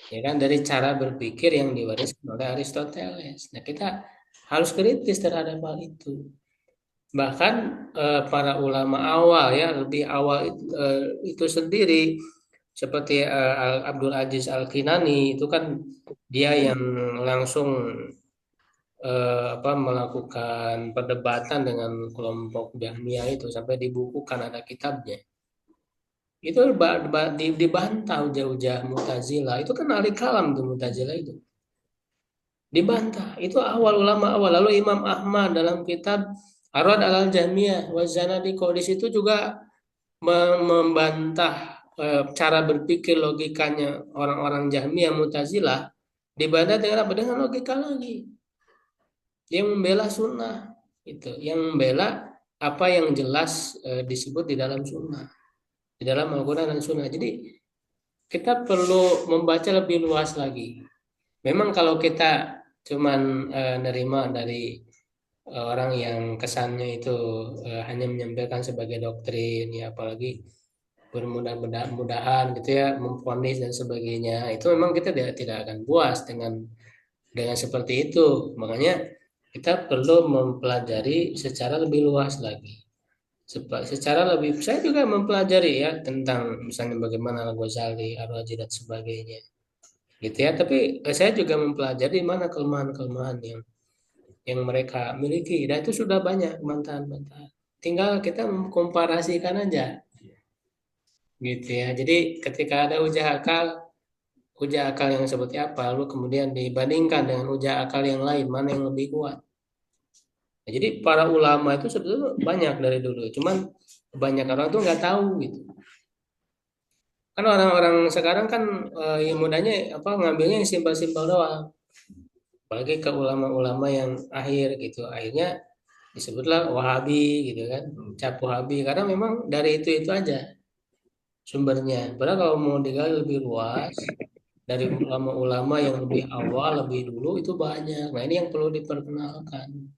ya kan, dari cara berpikir yang diwariskan oleh Aristoteles. Nah, kita harus kritis terhadap hal itu. Bahkan para ulama awal ya, lebih awal itu sendiri seperti Abdul Aziz Al-Kinani itu kan dia yang langsung melakukan perdebatan dengan kelompok Jahmiyah itu sampai dibukukan, ada kitabnya. Itu dibantah hujah-hujah Mu'tazilah. Itu kan ahli kalam tuh Mu'tazilah itu. Dibantah. Itu awal ulama awal. Lalu Imam Ahmad dalam kitab Arad al-Jahmiyah wa Zanadiqah di situ juga membantah cara berpikir logikanya orang-orang Jahmiyah Mu'tazilah, dibantah dengan apa? Dengan logika lagi. Yang membela sunnah itu, yang membela apa yang jelas disebut di dalam sunnah, di dalam Al-Quran dan sunnah. Jadi kita perlu membaca lebih luas lagi. Memang kalau kita cuman nerima dari orang yang kesannya itu hanya menyampaikan sebagai doktrin, ya, apalagi bermudah-mudahan gitu ya, memvonis dan sebagainya, itu memang kita tidak akan puas dengan seperti itu. Makanya kita perlu mempelajari secara lebih luas lagi. Secara lebih, saya juga mempelajari ya tentang misalnya bagaimana Al-Ghazali, Ar-Razi dan sebagainya, gitu ya. Tapi saya juga mempelajari mana kelemahan-kelemahan yang mereka miliki, dan itu sudah banyak bantahan-bantahan. Tinggal kita mengkomparasikan aja, gitu ya. Jadi ketika ada hujah akal yang seperti apa, lalu kemudian dibandingkan dengan hujah akal yang lain, mana yang lebih kuat. Nah, jadi para ulama itu sebetulnya banyak dari dulu, cuman kebanyakan orang tuh nggak tahu gitu. Kan orang-orang sekarang kan mudahnya ngambilnya yang simpel-simpel doang. Apalagi ke ulama-ulama yang akhir gitu, akhirnya disebutlah Wahabi gitu kan, cap Wahabi, karena memang dari itu aja sumbernya. Padahal kalau mau digali lebih luas dari ulama-ulama yang lebih awal, lebih dulu, itu banyak. Nah, ini yang perlu diperkenalkan.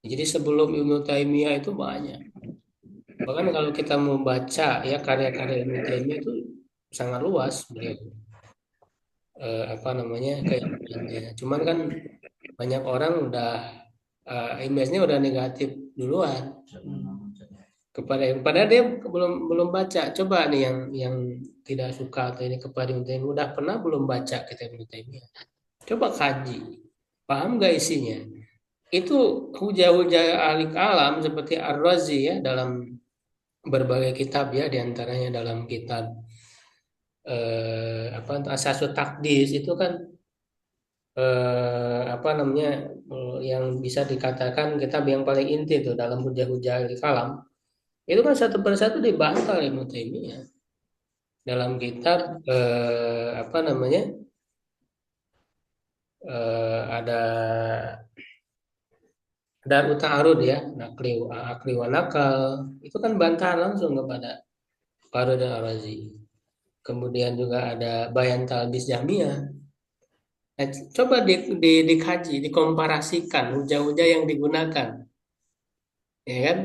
Jadi sebelum Ibnu Taimiyah itu banyak. Bahkan kalau kita mau baca ya karya-karya Ibnu Taimiyah itu sangat luas beliau. Keimamannya. Cuman kan banyak orang udah image-nya udah negatif duluan. padahal dia belum baca. Coba nih yang tidak suka atau ini kepada Ibnu Taimiyah, udah pernah belum baca kitab Ibnu Taimiyah? Coba kaji, paham gak isinya? Itu hujah-hujah ahli kalam seperti Ar-Razi ya dalam berbagai kitab ya, diantaranya dalam kitab Asasut Taqdis itu kan yang bisa dikatakan kitab yang paling inti itu dalam hujah-hujah ahli kalam. Itu kan satu persatu dibantah oleh Ibnu Taimiyah dalam kitab ada Darut Ta'arud ya, akli wa nakal, itu kan bantahan langsung kepada Farud dan Ar-Razi. Kemudian juga ada Bayan Talbis Jahmiyah. Nah, coba dikaji, dikomparasikan hujah-hujah yang digunakan, ya kan?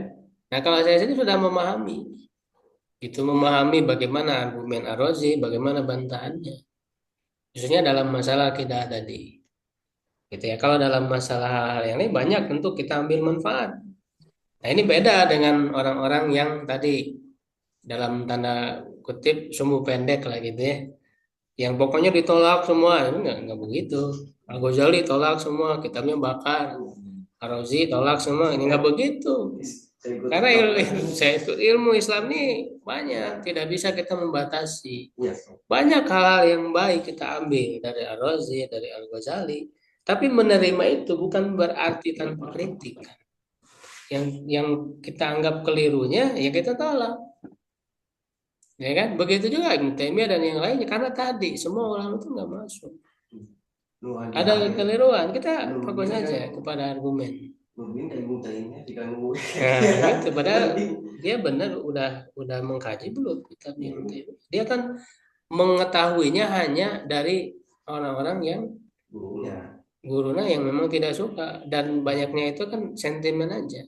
Nah, kalau saya sendiri sudah memahami bagaimana argumen Ar-Razi, bagaimana bantahannya, khususnya dalam masalah akidah tadi. Gitu ya. Kalau dalam masalah hal yang lain banyak tentu kita ambil manfaat. Nah, ini beda dengan orang-orang yang tadi dalam tanda kutip sumbu pendek lah gitu ya. Yang pokoknya ditolak semua, itu enggak begitu. Al-Ghazali tolak semua, kitabnya bakar. Ar-Razi tolak semua, ini enggak begitu. Karena ilmu Islam ini banyak, tidak bisa kita membatasi. Banyak hal yang baik kita ambil dari Ar-Razi, dari Al-Ghazali. Tapi menerima itu bukan berarti tanpa kritik. Yang kita anggap kelirunya, ya kita tolak. Ya kan? Begitu juga Ibnu Taimiyah dan yang lainnya. Karena tadi semua ulama itu nggak masuk. Ada kekeliruan, kita fokus saja kepada argumen. Nah, itu padahal dia benar udah mengkaji belum kitab Ibnu Taimiyah. Dia kan mengetahuinya hanya dari orang-orang yang gurunya yang memang tidak suka, dan banyaknya itu kan sentimen aja,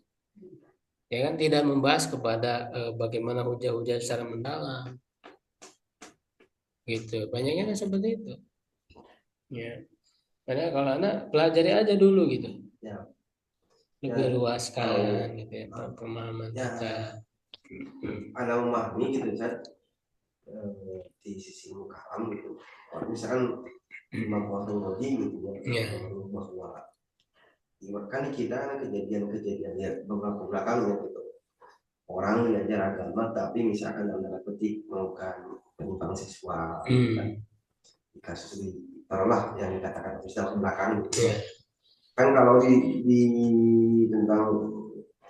ya kan, tidak membahas kepada bagaimana hujah-hujah secara mendalam, gitu. Banyaknya kan seperti itu, ya. Karena kalau anak pelajari aja dulu gitu, lebih luaskan gitu ya pemahaman kita. Ada memahami gitu kan di sisi mukalam gitu. Misalkan Imam Qurtubi gitu ya, bahwa kan kita kejadian-kejadian ya beberapa belakangnya gitu, orang belajar agama tapi misalkan dalam tanda petik melakukan penyimpangan seksual, kan? Di kasus taruhlah yang dikatakan misalnya ke belakang gitu. Kan kalau di tentang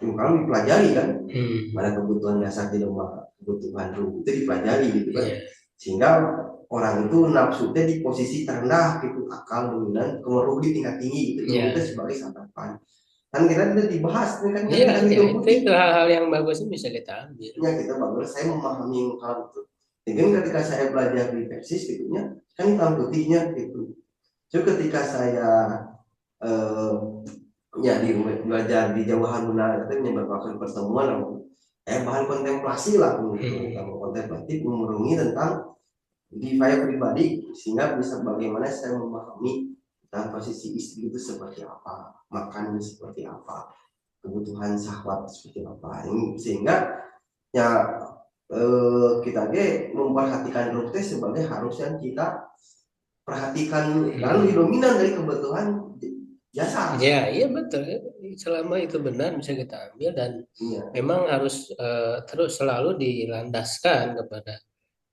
ilmu dipelajari kan, mana kebutuhan dasar di rumah, kebutuhan ruh itu dipelajari gitu kan, sehingga orang itu nafsunya di posisi terendah gitu, akal dominan, kemudian di tingkat tinggi gitu, itu sebagai santapan. Kan kita tidak dibahas kan, itu hal-hal yang bagus bisa kita ambil. Ya kita bagus, saya memahami hal itu. Dengan ketika saya belajar di Persis gitunya, kan hitam putihnya gitu. So ketika saya belajar di Jauhan Guna itu menyebabkan pertemuan bahan kontemplasi lah gitu, kontemplatif merenungi tentang di saya pribadi, sehingga bisa bagaimana saya memahami tentang posisi istri itu seperti apa, makannya seperti apa, kebutuhan syahwat seperti apa, ini sehingga ya kita memperhatikan ruh sebagai harusnya kita perhatikan lalu dominan dari kebutuhan jasa. Ya, iya betul. Selama itu benar bisa kita ambil, dan memang harus terus selalu dilandaskan kepada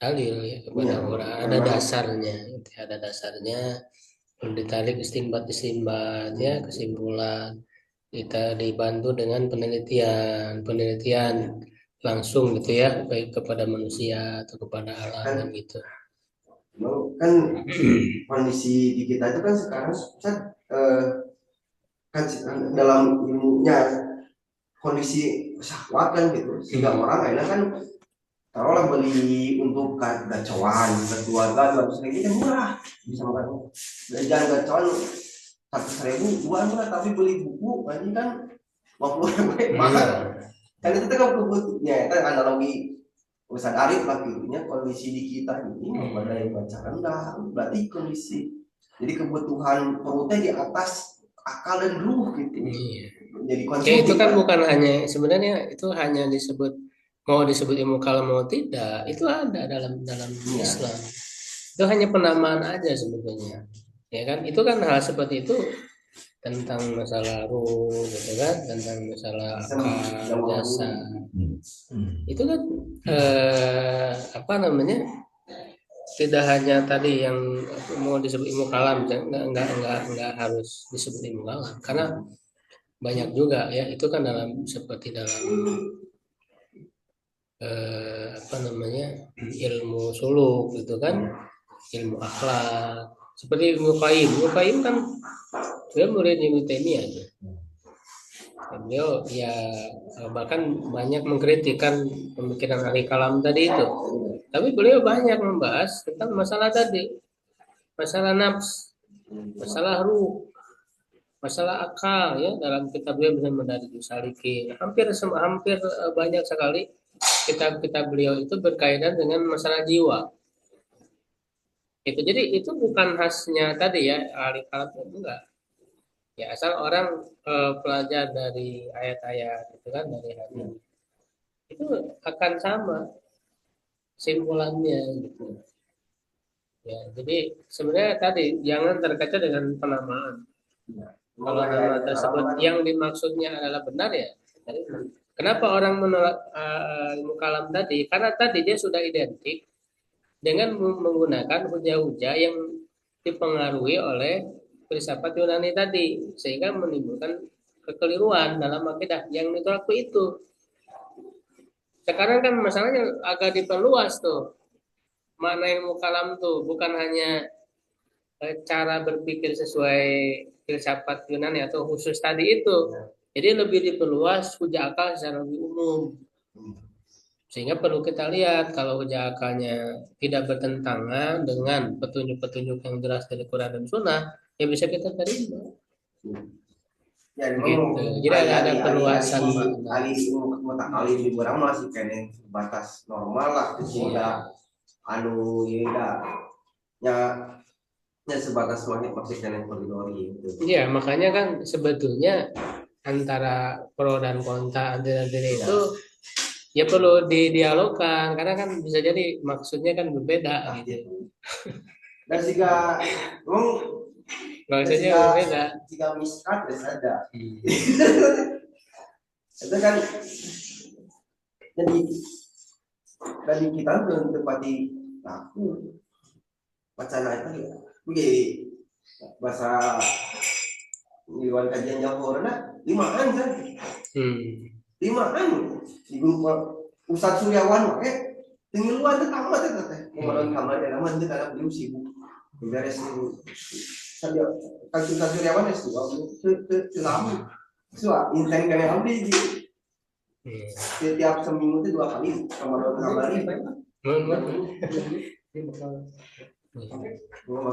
dalil ya, kepada Quran. Ada dasarnya, perlu ditarik istinbat ya, kesimpulan. Kita dibantu dengan penelitian langsung gitu ya, baik kepada manusia atau kepada alam gitu. Kan kondisi di kita itu kan sekarang kan dalam ilmunya kondisi syahwat kan gitu, sehingga orang akhirnya kan taruhlah beli untuk gacoan keluarga segini murah, bisa makan jajan gacoan 100.000 murah, tapi beli buku ini kan 50.000 mahal. Kan itu kan kebutuhannya, kan analogi Ustaz Arif lah gitunya, kondisi di kita ini pada yang baca rendah, berarti kondisi jadi kebutuhan perutnya di atas akal dan ruh gitu. Jadi itu kan bukan hanya, sebenarnya itu hanya disebut mau disebut ilmu kalam mau tidak, itu ada dalam Iya. Islam. Itu hanya penamaan aja sebetulnya. Ya kan? Itu kan hal seperti itu tentang masalah ruh gitu kan, tentang masalah akal, jasa. Itu kan apa namanya? Tidak hanya tadi yang mau disebut ilmu kalam, nggak harus disebut ilmu kalam, karena banyak juga ya, itu kan seperti dalam apa namanya, ilmu suluk gitu kan, ilmu akhlak, seperti Ibnu Qayyim kan dia murid Ibnu Taimiyah aja. Beliau ya bahkan banyak mengkritikkan pemikiran ahli kalam tadi itu, tapi beliau banyak membahas tentang masalah tadi, masalah nafs, masalah ruh, masalah akal ya, dalam kitab beliau bisa Madarijus Salikin. Hampir banyak sekali kitab-kitab beliau itu berkaitan dengan masalah jiwa. Itu jadi itu bukan khasnya tadi ya ahli kalam, itu enggak. Ya asal orang pelajar dari ayat-ayat itu kan, dari hadis, itu akan sama simpulannya gitu. Ya, jadi sebenarnya tadi jangan terkaca dengan penamaan. Kalau nama tersebut yang dimaksudnya adalah benar ya. Kenapa orang menolak ilmu kalam tadi? Karena tadi dia sudah identik dengan menggunakan hujah-hujah yang dipengaruhi oleh filsafat Yunani tadi, sehingga menimbulkan kekeliruan dalam akidah yang ditolak itu. Sekarang kan masalahnya agak diperluas tuh. Makna ilmu kalam tuh bukan hanya cara berpikir sesuai filsafat Yunani atau khusus tadi itu. Jadi lebih diperluas hujah akal secara lebih umum. Sehingga perlu kita lihat kalau hujah akalnya tidak bertentangan dengan petunjuk-petunjuk yang jelas dari Quran dan Sunnah, ya bisa kita terima. Ya, Gitu. Jadi ada perluasan makna. Ali di orang masih kena batas normal lah, sudah anu ya sebatas masih kena koridori itu. Iya, makanya kan sebetulnya antara pro dan kontra anti itu ya perlu didialogkan, karena kan bisa jadi maksudnya kan berbeda gitu. Dan jika Maksudnya berbeda. Jika miskat ya ada. Itu kan jadi dari kita belum tepati laku wacana itu ya. Begini bahasa Iwan kajian Jawa karena 5an kan. 5an di grup Ustadz Suryawan tinggiluan itu tamat itu teh. Kemarin kamar dalam itu karena beliau sibuk beres itu. Saja Ustadz Suryawan itu selama soal inten kena abdi di setiap seminggu itu 2 kali kemarin.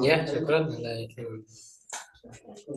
Ya, syukur.